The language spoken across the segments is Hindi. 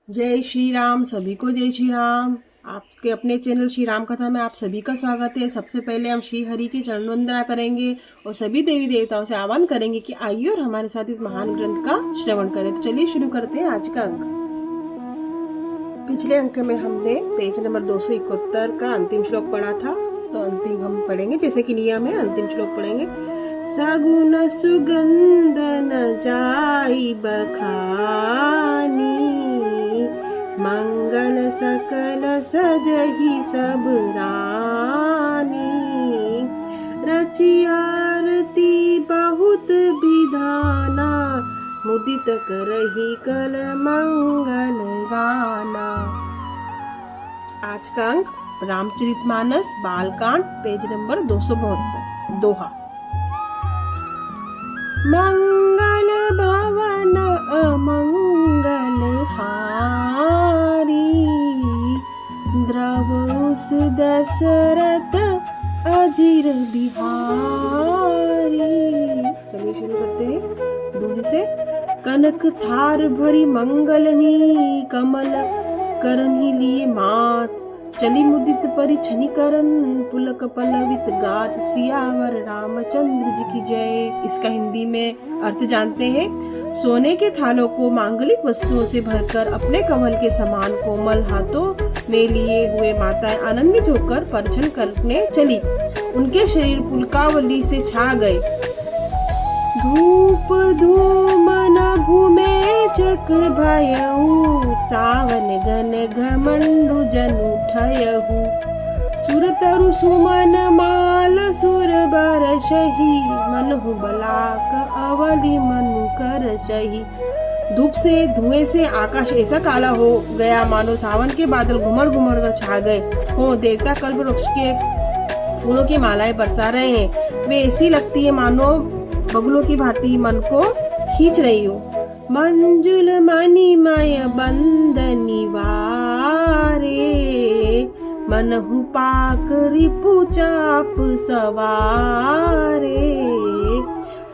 जय श्री राम। सभी को जय श्री राम। आपके अपने चैनल श्री राम कथा में आप सभी का स्वागत है। सबसे पहले हम श्री हरि की चरण वंदना करेंगे और सभी देवी देवताओं से आह्वान करेंगे कि आइए और हमारे साथ इस महान ग्रंथ का श्रवण करें। तो चलिए शुरू करते हैं आज का अंक। पिछले अंक में हमने पेज नंबर 271 का अंतिम श्लोक पढ़ा था, तो अंतिम हम पढ़ेंगे जैसे कि नियम है। अंतिम श्लोक पढ़ेंगे। सगुन सुगंध न जाई बखानी, मंगल सकल सजहि सब रानी। रचि आरती बहुत विधाना, मुदित करहि कल मंगल गाना। आज का अंक रामचरितमानस बालकांड पेज नंबर 272 दोहा। मंगल भवन अमंगल हारी, द्रवस दशरथ अजिर बिहारी। चलिए शुरू करते हैं दूरी से। कनक थार भरी मंगलनी, कमल करनी लिए मात। चली मुदित परि छनिकरन, पुलक पल्लवित गात। सियावर रामचंद्र जी की जय। इसका हिंदी में अर्थ जानते हैं। सोने के थालों को मांगलिक वस्तुओं से भरकर अपने कमल के समान कोमल हाथों में लिए हुए माताएं आनंदित होकर परिछन करने चली। उनके शरीर पुलकावली से छा गए। धूप धूम न घूमे चक भयऊ, सावन घन घमंडु जन उठयहु। सुर तरु सुमन माल सुर बरसहि, मनहु बलाक अवलि मनु करसहि। धूप से धुएं से आकाश ऐसा काला हो गया मानो सावन के बादल घुमड़ घुमड़ कर छा गए हो। देवता कल्प वृक्ष के फूलों की मालाएं बरसा रहे हैं। वे ऐसी लगती है मानो बगुलों की भांति मन को खींच रही हो। मंजुल मणिमय बंदनी वारे, मनहु पाक रिपु चाप सवारे।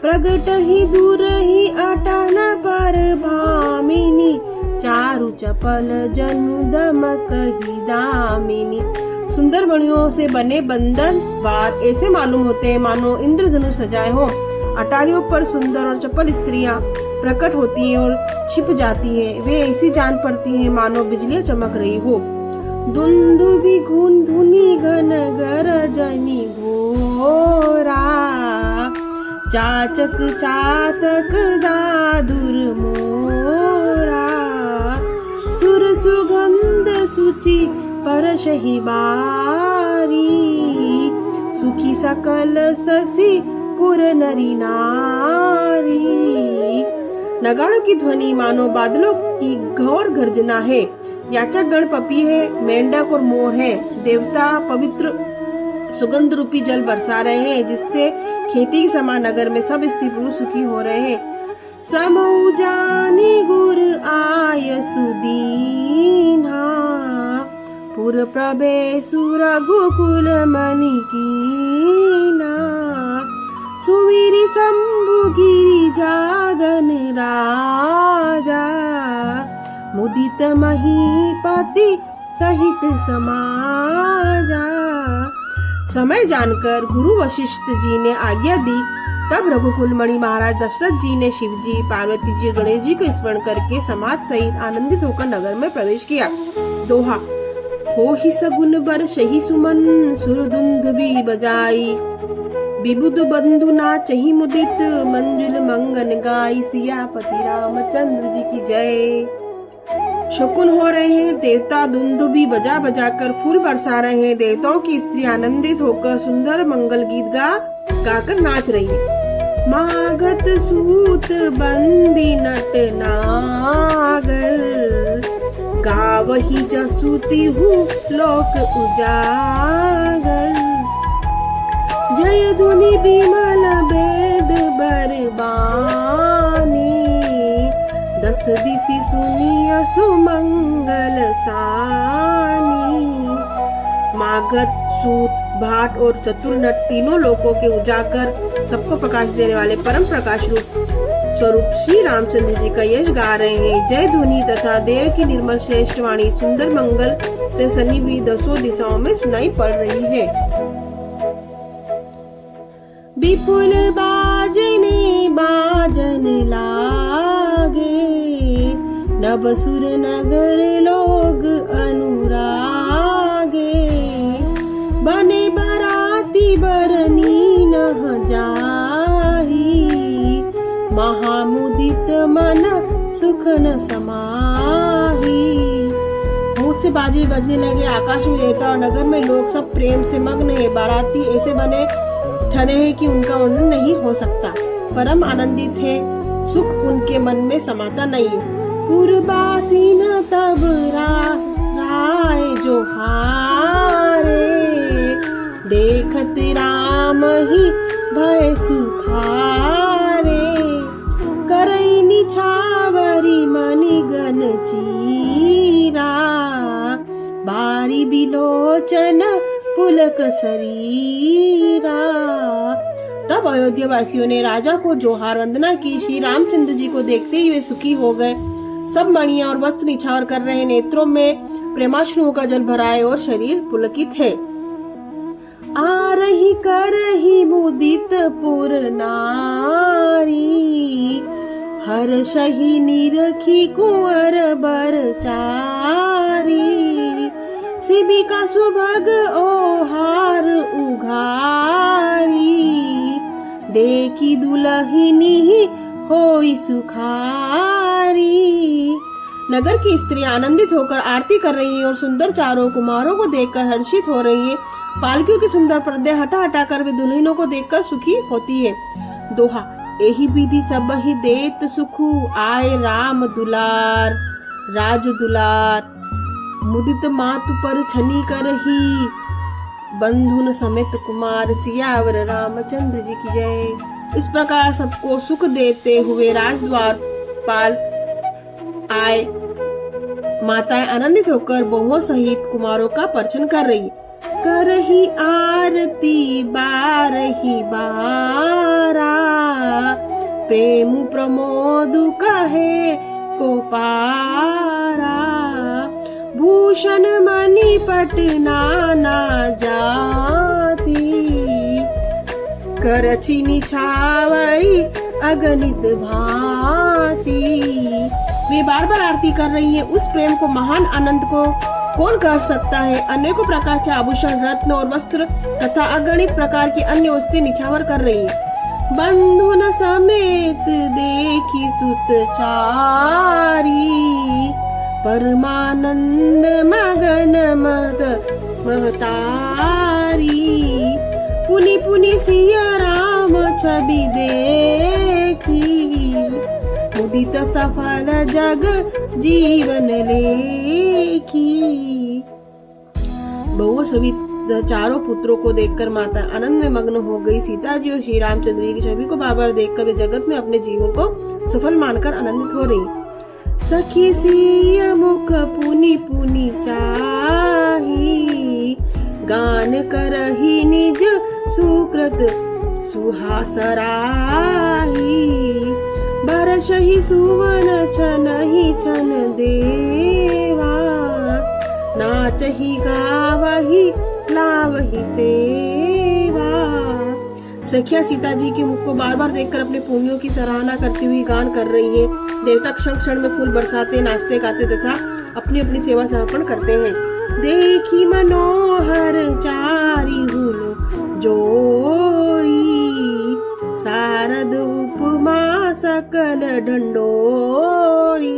प्रगट ही दूर ही अटन पर भामिनी, चारु चपल जनु दमक ही दामिनी। सुंदर मणियों से बने बंधन वार ऐसे मालूम होते हैं मानो इंद्रधनुष सजाए हो। अटारियों पर सुंदर और चपल स्त्रियां प्रकट होती हैं और छिप जाती हैं। वे ऐसी जान पड़ती हैं मानो बिजलियां चमक रही हो। दुंदुभि घुन धुनी घन गरजनी घोरा, चाचक चातक दादुर मोरा। सुर सुगंध सुचि परशहि बारी, सुखी सकल ससी पुर नरी नारी। नगाड़ों की ध्वनि मानो बादलों की घोर गर्जना है। याचक गण पपी है, मेंढक और मोर है। देवता पवित्र सुगंध रूपी जल बरसा रहे हैं, जिससे खेती के समान नगर में सब स्त्री पुरुष सुखी हो रहे हैं। समऊ जानी गुर आय सुदीना, पुर प्रवेशु रघुकुल मणि कीना। सुमिरि शंभु गिरि जागन राजा, मुदित महीपति सहित समाजा। समय जानकर गुरु वशिष्ठ जी ने आज्ञा दी। तब रघुकुल मणि महाराज दशरथ जी ने शिव जी, पार्वती जी, गणेश जी को स्मरण करके समाज सहित आनंदित होकर नगर में प्रवेश किया। दोहा। हो ही सगुन बरसहि सुमन, सुरदुंदुभि बजाई। विबुध बंधु नाचहि मुदित, मंजुल मंगन गाई। सियापति रामचंद्र जी की जय। शकुन हो रहे हैं। देवता दुंदुभि बजा बजा कर फूल बरसा रहे हैं। देवताओं की स्त्री आनंदित होकर सुंदर मंगल गीत गाकर नाच रही है। मागत सूत बंदी नट नागर, गावहि जसुति हूँ लोक उजागर। जय धुनि विमल वेद बरबानी, दस दिशि सुनिय सुमंगल सानी। मागध, सूत, भाट और चतुर नट तीनों लोकों के उजागर सबको प्रकाश देने वाले परम प्रकाश रूप स्वरूप श्री रामचंद्र जी का यश गा रहे हैं। जय ध्वनि तथा देव की निर्मल श्रेष्ठ वाणी सुंदर मंगल से सनी हुई दसों दिशाओं में सुनाई पड़ रही है। विपुल बाजने बाजन लागे, नभ सुर नगर लोग अनुरागे। बने बराती बरनी नह जाही, महामुदित मन सुख न समाही। भूत से बाजे बजने लगे, आकाश में देवता और नगर में लोग सब प्रेम से मग्न है। बाराती ऐसे बने ठने हैं कि उनका वर्णन नहीं हो सकता। परम आनंदित है, सुख उनके मन में समाता नहीं। पूर्वासी न तब राय जो हारे, देखत राम ही भय सुखारे। करई निछावरी मणिगन चीरा, बारी बिलोचन पुलक शरीरा। तब अयोध्या वासियों ने राजा को जोहार वंदना की। श्री रामचंद्र जी को देखते ही वे सुखी हो गए। सब मणियां और वस्त्र निछावर कर रहे, नेत्रों में प्रेमाश्रुओं का जल भरा है और शरीर पुलकित है। आ रही कर ही मुदित पुर नारी, हर शही निरखी कुंवर बर चारी। सिबी का सुभग ओहार उघारी, देखी दुलहिनी होई सुखारी। नगर की स्त्रियां आनंदित होकर आरती कर रही हैं और सुंदर चारों कुमारों को देखकर हर्षित हो रही है। पालकियों की सुंदर पर्दे हटा हटा कर वे दुल्हनों को देखकर सुखी होती है। दोहा एही विधि सब ही देत सुखु, आए राम दुलार राज दुलार। मुदित मातु पर छनी करही, बंधुन समेत कुमार। सियावर रामचंद्र जी की जय। इस प्रकार सबको सुख देते हुए राजद्वार पाल आए। माताएं आनंदित होकर बहुओं सहित कुमारों का पर्चन कर रही। करही आरती बारही बारा, प्रेम प्रमोद कहे को पारा। भूषण मणि पट नाना जाती, करछि निछावरी अगणित भांति। वे बार बार आरती कर रही है। उस प्रेम को, महान आनंद को कौन कर सकता है। अनेकों प्रकार के आभूषण, रत्न और वस्त्र तथा अगणित प्रकार की अन्य वस्तुएं निछावर कर रही है। बंधुन समेत देखी सुत चारी, परमानंद मगन मद महतारी। पुनि पुनि सिया राम छवि देखी, मुदित सफल जग जीवन लेखी। बहु सभी चारों पुत्रों को देखकर माता आनंद में मग्न हो गई। सीता जी और श्री रामचंद्र जी की छवि को बार बार देखकर वे जगत में अपने जीवन को सफल मानकर आनंदित हो रही। सखी सिय मुख पुनि पुनि चाही, गान करही निज सुकृत सुहासराही। बरसहि सुवन छनहि छन देवा, नाचहि गावहि लावहि सेवा। सखिया सीता जी के मुख को बार बार देखकर अपने पुण्यों की सराहना करती हुई गान कर रही है। देवता क्षण क्षण में फूल बरसाते, नाचते गाते तथा अपनी अपनी सेवा समर्पण करते हैं। देखी मनोहर चारि हुलो जोरी, शारद उपमा सकल ढंडोरी।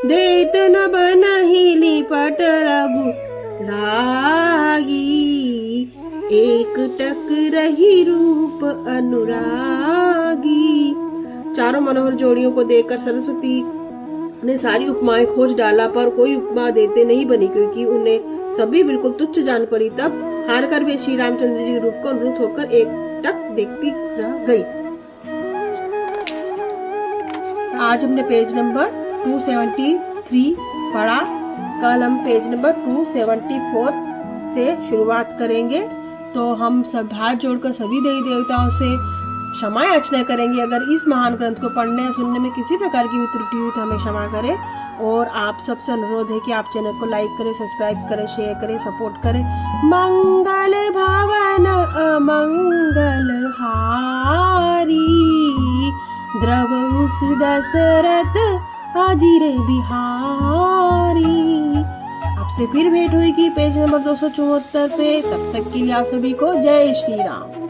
देत न बनहि लिपट रघु लागी, एक टक रही रूप अनुरागी। चारों मनोहर जोड़ियों को देखकर सरस्वती ने सारी उपमाएं खोज डाला, पर कोई उपमा देते नहीं बनी, क्योंकि उन्हें सभी बिल्कुल तुच्छ जान पड़ी। तब हार कर वे श्री रामचंद्र जी के रूप को अनुरूप होकर एक टक देखती रह गई। आज हमने पेज नंबर 273 पढ़ा। कल हम पेज नंबर 274 से शुरुआत करेंगे। तो हम सब हाथ जोड़कर सभी देवी देवताओं से क्षमा याचना करेंगे। अगर इस महान ग्रंथ को पढ़ने या सुनने में किसी प्रकार की भी त्रुटि हुई तो हमें क्षमा करें। और आप सबसे अनुरोध है कि आप चैनल को लाइक करें, सब्सक्राइब करें, शेयर करें, सपोर्ट करें। मंगल भवन अमंगल हारी, द्रवहु दशरथ अजीर बिहारी। आपसे फिर भेंट हुई पेज नंबर 274 पे। तब तक के लिए आप सभी को जय श्री राम।